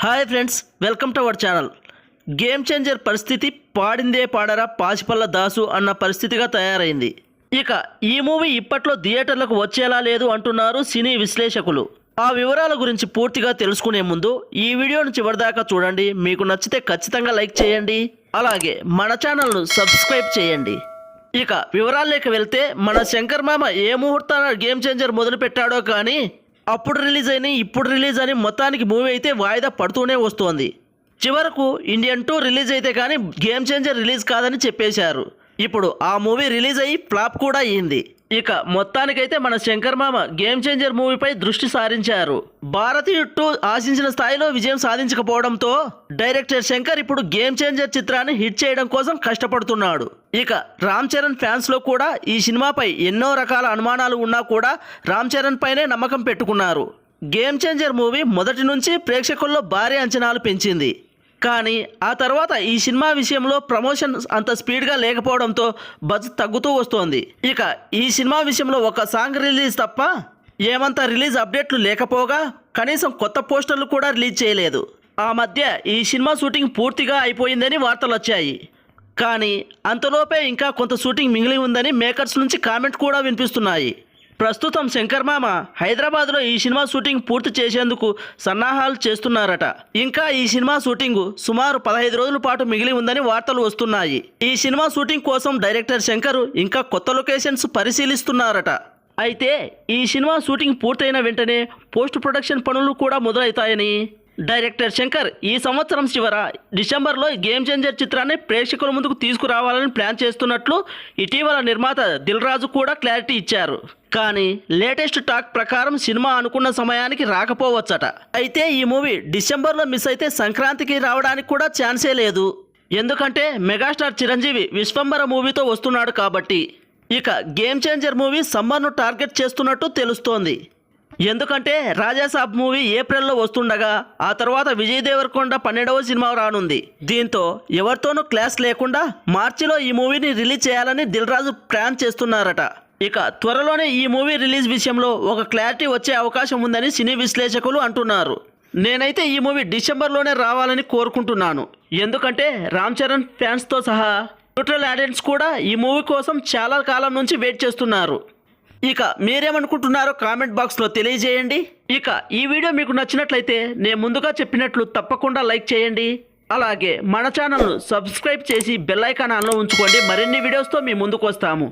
Hi friends, welcome to our channel. Game changer పరిస్థితి పాడిందే పాడరా పాచిపల్ల దాసు అన్న పరిస్థితిగా తయారైంది. ఇక ఈ మూవీ ఇప్పట్లో థియేటర్లకు వచ్చేలా లేదు అంటున్నారు సినీ విశ్లేషకులు. ఆ వివరాల గురించి పూర్తిగా తెలుసుకునే ముందు ఈ వీడియోను చివరిదాకా చూడండి. మీకు నచ్చితే ఖచ్చితంగా లైక్ చేయండి, అలాగే మన ఛానల్ను సబ్స్క్రైబ్ చేయండి. ఇక వివరాల్లోకి వెళ్తే, మన శంకర్ మామ ఏ ముహూర్తాన గేమ్ చేంజర్ మొదలు పెట్టాడో కానీ అప్పుడు రిలీజ్ అయిన ఇప్పుడు రిలీజ్ అని మొత్తానికి మూవీ అయితే వాయిదా పడుతూనే వస్తోంది. చివరకు ఇండియన్ 2 రిలీజ్ అయితే కానీ గేమ్ చేంజర్ రిలీజ్ కాదని చెప్పేశారు. ఇప్పుడు ఆ మూవీ రిలీజ్ అయ్యి ఫ్లాప్ కూడా అయ్యింది. ఇక మొత్తానికైతే మన శంకర్ మామ గేమ్ చేంజర్ మూవీపై దృష్టి సారించారు. భారతీయుడు 2 ఆశించిన స్థాయిలో విజయం సాధించకపోవడంతో డైరెక్టర్ శంకర్ ఇప్పుడు గేమ్ చేంజర్ చిత్రాన్ని హిట్ చేయడం కోసం కష్టపడుతున్నాడు. ఇక రామ్ చరణ్ ఫ్యాన్స్ లో కూడా ఈ సినిమాపై ఎన్నో రకాల అనుమానాలు ఉన్నా కూడా రామ్ చరణ్ పైనే నమ్మకం పెట్టుకున్నారు. గేమ్ చేంజర్ మూవీ మొదటి నుంచి ప్రేక్షకుల్లో భారీ అంచనాలు పెంచింది. కానీ ఆ తర్వాత ఈ సినిమా విషయంలో ప్రమోషన్ అంత స్పీడ్గా లేకపోవడంతో బజ్ తగ్గుతూ వస్తోంది. ఇక ఈ సినిమా విషయంలో ఒక సాంగ్ రిలీజ్ తప్ప ఏమంత రిలీజ్ అప్డేట్లు లేకపోగా కనీసం కొత్త పోస్టర్లు కూడా రిలీజ్ చేయలేదు. ఆ మధ్య ఈ సినిమా షూటింగ్ పూర్తిగా అయిపోయిందని వార్తలు వచ్చాయి. కానీ అంతలోపే ఇంకా కొంత షూటింగ్ మిగిలి ఉందని మేకర్స్ నుంచి కామెంట్ కూడా వినిపిస్తున్నాయి. ప్రస్తుతం శంకర్ మామ హైదరాబాద్లో ఈ సినిమా షూటింగ్ పూర్తి చేసేందుకు సన్నాహాలు చేస్తున్నారట. ఇంకా ఈ సినిమా షూటింగ్ సుమారు 15 రోజుల పాటు మిగిలి ఉందని వార్తలు వస్తున్నాయి. ఈ సినిమా షూటింగ్ కోసం డైరెక్టర్ శంకర్ ఇంకా కొత్త లొకేషన్స్ పరిశీలిస్తున్నారట. అయితే ఈ సినిమా షూటింగ్ పూర్తయిన వెంటనే పోస్ట్ ప్రొడక్షన్ పనులు కూడా మొదలవుతాయని డైరెక్టర్ శంకర్ ఈ సంవత్సరం చివర డిసెంబర్లో గేమ్ చేంజర్ చిత్రాన్ని ప్రేక్షకుల ముందుకు తీసుకురావాలని ప్లాన్ చేస్తున్నట్లు ఇటీవల నిర్మాత దిల్ రాజు కూడా క్లారిటీ ఇచ్చారు. కానీ లేటెస్ట్ టాక్ ప్రకారం సినిమా అనుకున్న సమయానికి రాకపోవచ్చట. అయితే ఈ మూవీ డిసెంబర్లో మిస్ అయితే సంక్రాంతికి రావడానికి కూడా ఛాన్సే లేదు. ఎందుకంటే మెగాస్టార్ చిరంజీవి విశ్వంబర మూవీతో వస్తున్నాడు కాబట్టి. ఇక గేమ్ చేంజర్ మూవీ సమ్మర్ను టార్గెట్ చేస్తున్నట్టు తెలుస్తోంది. ఎందుకంటే రాజాసాబ్ మూవీ ఏప్రిల్లో వస్తుండగా ఆ తర్వాత విజయ్ దేవరకొండ 12వ సినిమా రానుంది. దీంతో ఎవరితోనూ క్లాస్ లేకుండా మార్చిలో ఈ మూవీని రిలీజ్ చేయాలని దిల్ రాజు ప్లాన్ చేస్తున్నారట. ఇక త్వరలోనే ఈ మూవీ రిలీజ్ విషయంలో ఒక క్లారిటీ వచ్చే అవకాశం ఉందని సినీ విశ్లేషకులు అంటున్నారు. నేనైతే ఈ మూవీ డిసెంబర్లోనే రావాలని కోరుకుంటున్నాను. ఎందుకంటే రామ్ చరణ్ ఫ్యాన్స్తో సహా న్యూట్రల్ ఆడియన్స్ కూడా ఈ మూవీ కోసం చాలా కాలం నుంచి వెయిట్ చేస్తున్నారు. ఇక మీరేమనుకుంటున్నారో కామెంట్ బాక్స్లో తెలియజేయండి. ఇక ఈ వీడియో మీకు నచ్చినట్లయితే నేను ముందుగా చెప్పినట్లు తప్పకుండా లైక్ చేయండి. అలాగే మన ఛానల్ను సబ్స్క్రైబ్ చేసి బెల్ ఐకాన్ ఆన్లో ఉంచుకోండి. మరిన్ని వీడియోస్తో మీ ముందుకు వస్తాము.